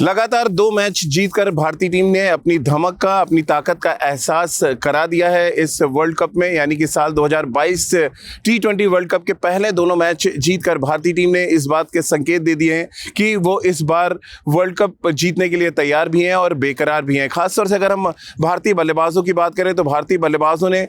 लगातार 2 मैच जीतकर भारतीय टीम ने अपनी धमक का, अपनी ताकत का एहसास करा दिया है इस वर्ल्ड कप में। यानी कि साल 2022 T20 वर्ल्ड कप के पहले दोनों मैच जीतकर भारतीय टीम ने इस बात के संकेत दे दिए हैं कि वो इस बार वर्ल्ड कप जीतने के लिए तैयार भी हैं और बेकरार भी हैं। खासतौर से अगर हम भारतीय बल्लेबाजों की बात करें तो भारतीय बल्लेबाजों ने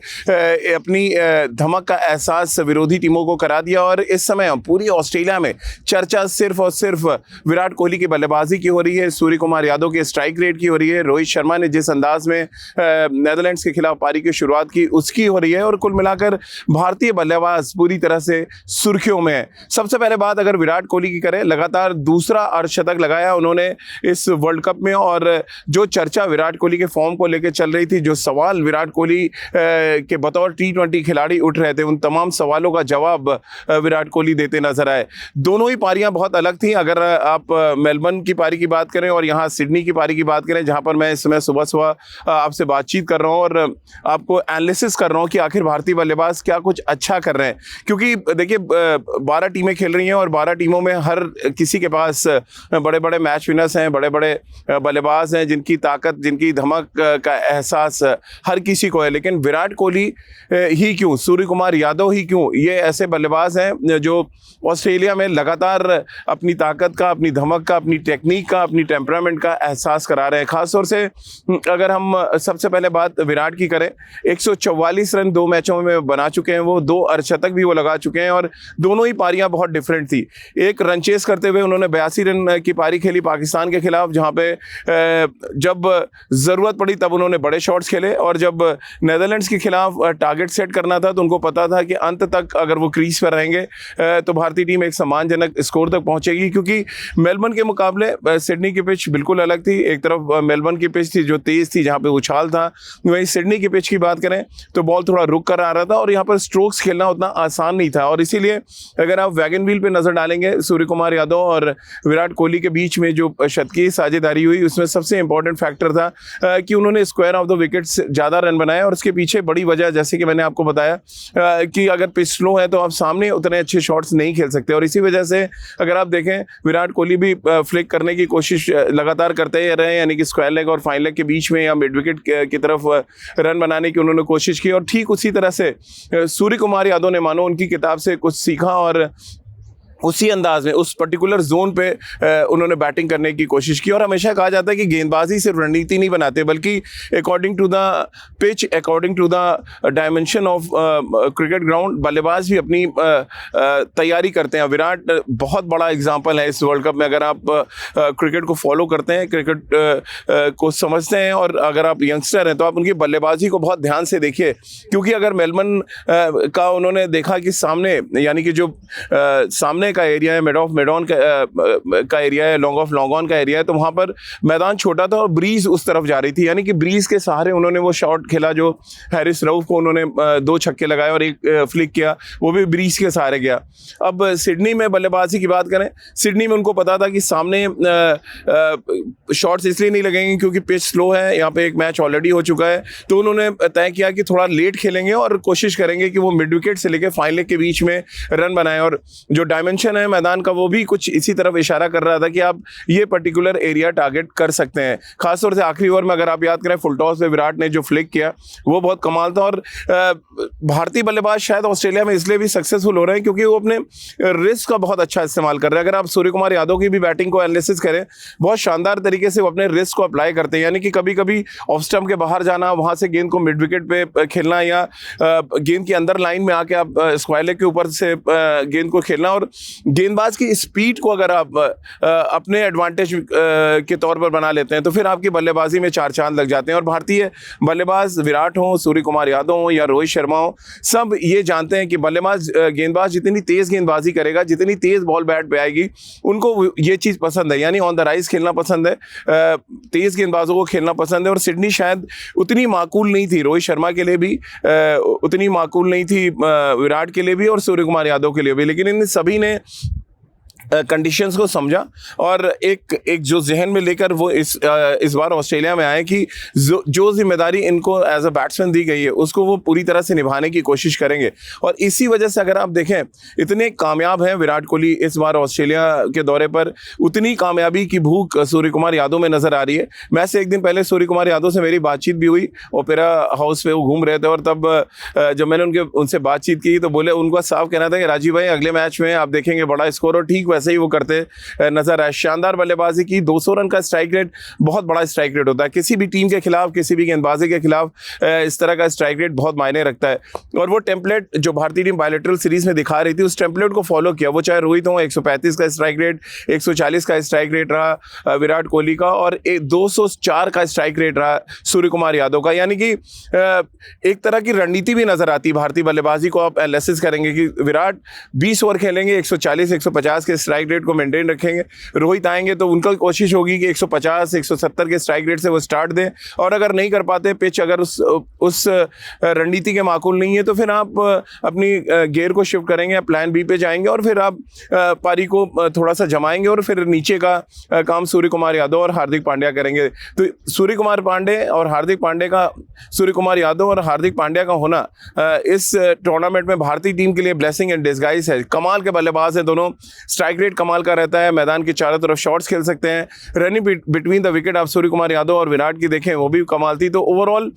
अपनी धमक का एहसास विरोधी टीमों को करा दिया और इस समय पूरी ऑस्ट्रेलिया में चर्चा सिर्फ और सिर्फ विराट कोहली की बल्लेबाजी की हो रही है, सूर्य कुमार यादव के स्ट्राइक रेट की हो रही है, रोहित शर्मा ने जिस अंदाज में नेदरलैंड्स के खिलाफ पारी की शुरुआत की उसकी हो रही है और कुल मिलाकर भारतीय बल्लेबाज पूरी तरह से सुर्खियों में है। सबसे पहले बात अगर विराट कोहली की करें, लगातार दूसरा अर्धशतक लगाया उन्होंने इस वर्ल्ड कप में और जो चर्चा विराट कोहली के फॉर्म को लेकर चल रही थी, जो सवाल विराट कोहली के बतौर T20 खिलाड़ी उठ रहे थे, उन तमाम सवालों का जवाब विराट कोहली देते नजर आए। दोनों ही पारियां बहुत अलग थी। अगर आप मेलबर्न की पारी की बात करें और यहाँ सिडनी की पारी की बात करें, जहां पर मैं इस समय सुबह सुबह आपसे बातचीत कर रहा हूं और आपको एनालिसिस कर रहा हूं कि आखिर भारतीय बल्लेबाज क्या कुछ अच्छा कर रहे हैं। क्योंकि देखिए 12 टीमें खेल रही हैं और 12 टीमों में हर किसी के पास बड़े बड़े मैच विनर्स हैं, बड़े बड़े बल्लेबाज हैं जिनकी ताकत, जिनकी धमक का एहसास हर किसी को है। लेकिन विराट कोहली ही क्यों, सूर्य कुमार यादव ही क्यों, ये ऐसे बल्लेबाज हैं जो ऑस्ट्रेलिया में लगातार अपनी ताकत का, अपनी धमक का, अपनी टेक्निक का, अपनी टेम्परामेंट का एहसास करा रहे हैं। खासतौर से अगर हम सबसे पहले बात विराट की करें, 144 रन 2 मैचों में बना चुके हैं वो, 2 अर्धशतक भी वो लगा चुके हैं और दोनों ही पारियां बहुत डिफरेंट थी। एक रन चेस करते हुए उन्होंने 82 रन की पारी खेली पाकिस्तान के खिलाफ, जहां पे जब जरूरत पड़ी तब उन्होंने बड़े शॉट्स खेले और जब नेदरलैंड्स के खिलाफ टारगेट सेट करना था तो उनको पता था कि अंत तक अगर वो क्रीज पर रहेंगे तो भारतीय टीम एक सम्मानजनक स्कोर तक पहुंचेगी। क्योंकि मेलबर्न के मुकाबले सिडनी की पिच बिल्कुल अलग थी। एक तरफ मेलबर्न की पिच थी जो तेज थी, जहां पे उछाल था, वहीं सिडनी की पिच की बात करें तो बॉल थोड़ा रुक कर आ रहा था और यहाँ पर स्ट्रोक्स खेलना उतना आसान नहीं था। और इसीलिए अगर आप वैगन व्हील पे नजर डालेंगे, सूर्य कुमार यादव और विराट कोहली के बीच में जो शतकीय साझेदारी हुई उसमें सबसे इंपॉर्टेंट फैक्टर था कि उन्होंने स्क्वायर ऑफ द विकेट्स ज्यादा रन बनाए। और उसके पीछे बड़ी वजह, जैसे कि मैंने आपको बताया कि अगर पिच स्लो है तो आप सामने उतने अच्छे शॉट्स नहीं खेल सकते। और इसी वजह से अगर आप देखें विराट कोहली भी फ्लिक करने की कोशिश लगातार करते रहे, यानी कि स्क्वायर लेग और फाइन लेग के बीच में या मिड विकेट की तरफ रन बनाने की उन्होंने कोशिश की। और ठीक उसी तरह से सूर्य कुमार यादव ने मानो उनकी किताब से कुछ सीखा और उसी अंदाज में उस पर्टिकुलर जोन पे उन्होंने बैटिंग करने की कोशिश की। और हमेशा कहा जाता है कि गेंदबाजी सिर्फ रणनीति नहीं बनाते, बल्कि according to the pitch, according to the dimension of cricket ground, बल्लेबाज भी अपनी तैयारी करते हैं। विराट बहुत बड़ा एग्जाम्पल है इस वर्ल्ड कप में। अगर आप क्रिकेट को फॉलो करते हैं, क्रिकेट को समझते हैं और अगर आप यंगस्टर हैं तो आप उनकी बल्लेबाजी को बहुत ध्यान से देखिए। क्योंकि अगर मेलबर्न का उन्होंने देखा कि सामने, यानी कि जो सामने का एरिया है, मिड ऑफ मिडॉन का एरिया है, लॉन्ग ऑफ लॉन्ग ऑन का एरिया है, तो वहां पर मैदान छोटा था और ब्रीज उस तरफ जा रही थी। यानी कि ब्रीज के सहारे उन्होंने वो शॉट खेला जो हैरिस रऊफ को उन्होंने 2 छक्के लगाए और एक फ्लिक किया, वो भी ब्रीज के सहारे गया। अब सिडनी में बल्लेबाजी की बात करें, सिडनी में उनको पता था कि सामने शॉट्स इसलिए नहीं लगेंगे क्योंकि पिच स्लो है, यहाँ पे एक मैच ऑलरेडी हो चुका है, तो उन्होंने तय किया कि थोड़ा लेट खेलेंगे और कोशिश करेंगे कि वो मिड विकेट से लेकर फाइन लेग के बीच में रन बनाए। और जो डायमेंशन है मैदान का वो भी कुछ इसी तरफ इशारा कर रहा था कि आप ये पर्टिकुलर एरिया टारगेट कर सकते हैं। खासतौर से आखिरी ओवर में अगर आप याद करें, फुल टॉस पे विराट ने जो फ्लिक किया वो बहुत कमाल था। और भारतीय बल्लेबाज शायद ऑस्ट्रेलिया में इसलिए भी सक्सेसफुल हो रहे हैं क्योंकि वो अपने रिस्क का बहुत अच्छा इस्तेमाल कर रहे हैं। अगर आप सूर्य कुमार यादव की भी बैटिंग को एनालिसिस करें, बहुत शानदार तरीके से वो अपने रिस्क को अप्लाई करते हैं। यानी कि कभी कभी ऑफ स्टंप के बाहर जाना, वहां से गेंद को मिड विकेट पे खेलना या गेंद की अंदर लाइन में आके आप स्क्वायर लेग के ऊपर से गेंद को खेलना। और गेंदबाज की स्पीड को अगर आप अपने एडवांटेज के तौर पर बना लेते हैं तो फिर आपकी बल्लेबाजी में 4 चांद लग जाते हैं। और भारतीय बल्लेबाज विराट हो, सूर्य कुमार यादव हो या रोहित शर्मा हो, सब ये जानते हैं कि गेंदबाज जितनी तेज गेंदबाजी करेगा, जितनी तेज बॉल बैट पे आएगी, उनको ये चीज़ पसंद है, यानी ऑन द राइज खेलना पसंद है, तेज गेंदबाजों को खेलना पसंद है। और सिडनी शायद उतनी माकूल नहीं थी रोहित शर्मा के लिए भी, उतनी माकूल नहीं थी विराट के लिए भी और सूर्य कुमार यादव के लिए भी, लेकिन इन सभी ने कंडीशंस को समझा और एक जो जहन में लेकर वो इस बार ऑस्ट्रेलिया में आए कि जो जिम्मेदारी इनको एज अ बैट्समैन दी गई है उसको वो पूरी तरह से निभाने की कोशिश करेंगे। और इसी वजह से अगर आप देखें इतने कामयाब हैं विराट कोहली इस बार ऑस्ट्रेलिया के दौरे पर, उतनी कामयाबी की भूख सूर्य कुमार यादव में नजर आ रही है। मैच से एक दिन पहले सूर्य कुमार यादव से मेरी बातचीत भी हुई, ओपेरा हाउस पे वो घूम रहे थे और तब जब मैंने उनसे बातचीत की तो बोले, उनका साफ कहना था कि राजीव भाई अगले मैच में आप देखेंगे बड़ा स्कोर, और ठीक वैसे ही वो करते नजर आए। शानदार बल्लेबाजी की, 200 रन का स्ट्राइक रेट बहुत बड़ा स्ट्राइक रेट होता है किसी भी टीम के खिलाफ, किसी भी गेंदबाजी के खिलाफ इस तरह का स्ट्राइक रेट बहुत मायने रखता है। और वो टेम्पलेट जो भारतीय टीम बायलैटरल सीरीज में दिखा रही थी उस टेम्पलेट को फॉलो किया, वो चाहे रोहित हो 135 का स्ट्राइक रेट, 140 का स्ट्राइक रेट रहा विराट कोहली का, और 204 का स्ट्राइक रेट रहा सूर्य कुमार यादव का। यानी कि एक तरह की रणनीति भी नजर आती है भारतीय बल्लेबाजी को। आप एनालिसिस करेंगे कि विराट 20 ओवर खेलेंगे, 140 150 के स्ट्राइक रेट को मेंटेन रखेंगे, रोहित आएंगे तो उनका कोशिश होगी कि 150 170 के स्ट्राइक रेट से वो स्टार्ट दें, और अगर नहीं कर पाते, पिच अगर उस रणनीति के माकूल नहीं है तो फिर आप अपनी गियर को शिफ्ट करेंगे, प्लान बी पे जाएंगे और फिर आप पारी को थोड़ा सा जमाएंगे और फिर नीचे का काम सूर्य कुमार यादव और हार्दिक पांड्या करेंगे। तो सूर्य कुमार यादव और हार्दिक पांड्या का होना इस टूर्नामेंट में भारतीय टीम के लिए ब्लेसिंग इन डिस्गाइज है। कमाल के बल्लेबाज हैं दोनों, स्ट्राइक रेट कमाल का रहता है, मैदान के चारों तरफ शॉट्स खेल सकते हैं, रनिंग बिटवीन द विकेट आप सूर्य कुमार यादव और विराट की देखें वो भी कमाल थी। तो ओवरऑल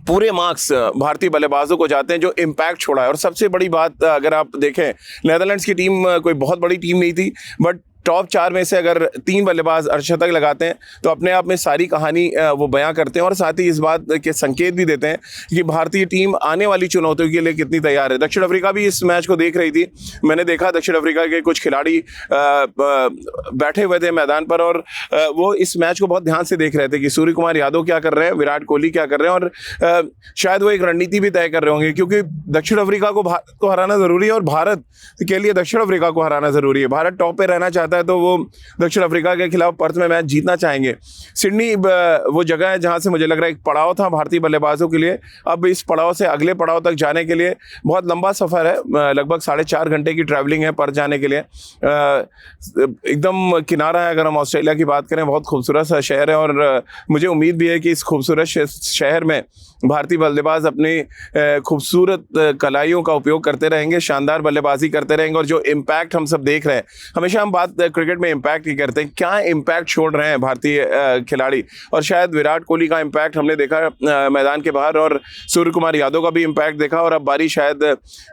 पूरे मार्क्स भारतीय बल्लेबाजों को जाते हैं जो इम्पैक्ट छोड़ा है। और सबसे बड़ी बात अगर आप देखें, नीदरलैंड्स की टीम कोई बहुत बड़ी टीम नहीं थी, बट टॉप 4 में से अगर 3 बल्लेबाज अर्धशतक लगाते हैं तो अपने आप में सारी कहानी वो बयां करते हैं, और साथ ही इस बात के संकेत भी देते हैं कि भारतीय टीम आने वाली चुनौतियों के लिए कितनी तैयार है। दक्षिण अफ्रीका भी इस मैच को देख रही थी, मैंने देखा दक्षिण अफ्रीका के कुछ खिलाड़ी बैठे हुए थे मैदान पर और वो इस मैच को बहुत ध्यान से देख रहे थे कि सूर्य कुमार यादव क्या कर रहे हैं, विराट कोहली क्या कर रहे हैं, और शायद वो एक रणनीति भी तय कर रहे होंगे, क्योंकि दक्षिण अफ्रीका को भारत को हराना जरूरी है और भारत के लिए दक्षिण अफ्रीका को हराना जरूरी है। भारत टॉप पे रहना चाहता है तो वो दक्षिण अफ्रीका के खिलाफ पर्थ में मैच जीतना चाहेंगे। सिडनी वो जगह है जहां से मुझे लग रहा है एक पड़ाव था भारतीय बल्लेबाजों के लिए, अब इस पड़ाव से अगले पड़ाव तक जाने के लिए बहुत लंबा सफर है, लगभग 4.5 घंटे की ट्रैवलिंग है पर्थ जाने के लिए। एकदम किनारा है, अगर हम ऑस्ट्रेलिया की बात करें, बहुत खूबसूरत सा शहर है और मुझे उम्मीद भी है कि इस खूबसूरत शहर में भारतीय बल्लेबाज अपनी खूबसूरत कलाइयों का उपयोग करते रहेंगे, शानदार बल्लेबाजी करते रहेंगे, और जो इम्पैक्ट हम सब देख रहे हैं, हमेशा हम बात क्रिकेट में इम्पैक्ट की करते हैं, क्या इम्पैक्ट छोड़ रहे हैं भारतीय खिलाड़ी, और शायद विराट कोहली का इम्पैक्ट हमने देखा मैदान के बाहर, और सूर्य कुमार यादव का भी इम्पैक्ट देखा, और अब बारी शायद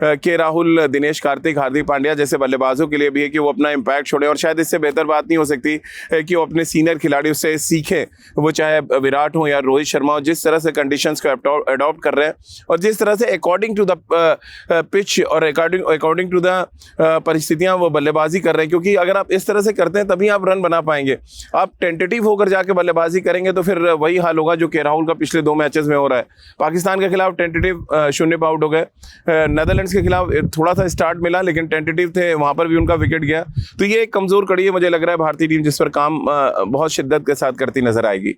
के राहुल, दिनेश कार्तिक, हार्दिक पांड्या जैसे बल्लेबाजों के लिए भी है कि वो अपना इम्पैक्ट छोड़े। और शायद इससे बेहतर बात नहीं हो सकती कि वो अपने सीनियर खिलाड़ियों से सीखें, वो चाहे विराट हो या रोहित शर्मा हो, जिस तरह से कंडीशंस को अडॉप्ट कर रहे हैं और जिस तरह से अकॉर्डिंग टू द पिच और अकॉर्डिंग टू द परिस्थितियां वो बल्लेबाजी कर रहे हैं, क्योंकि अगर आप इस तरह से करते हैं तभी आप रन बना पाएंगे। आप टेंटेटिव होकर जाके बल्लेबाजी करेंगे तो फिर वही हाल होगा जो के राहुल का पिछले 2 मैचेस में हो रहा है। पाकिस्तान के खिलाफ टेंटेटिव 0 पे आउट हो गए, नीदरलैंड्स के खिलाफ थोड़ा सा स्टार्ट मिला लेकिन टेंटेटिव थे, वहां पर भी उनका विकेट गया। तो ये एक कमजोर कड़ी है, मुझे लग रहा है भारतीय टीम जिस पर काम बहुत शिद्दत के साथ करती नजर आएगी।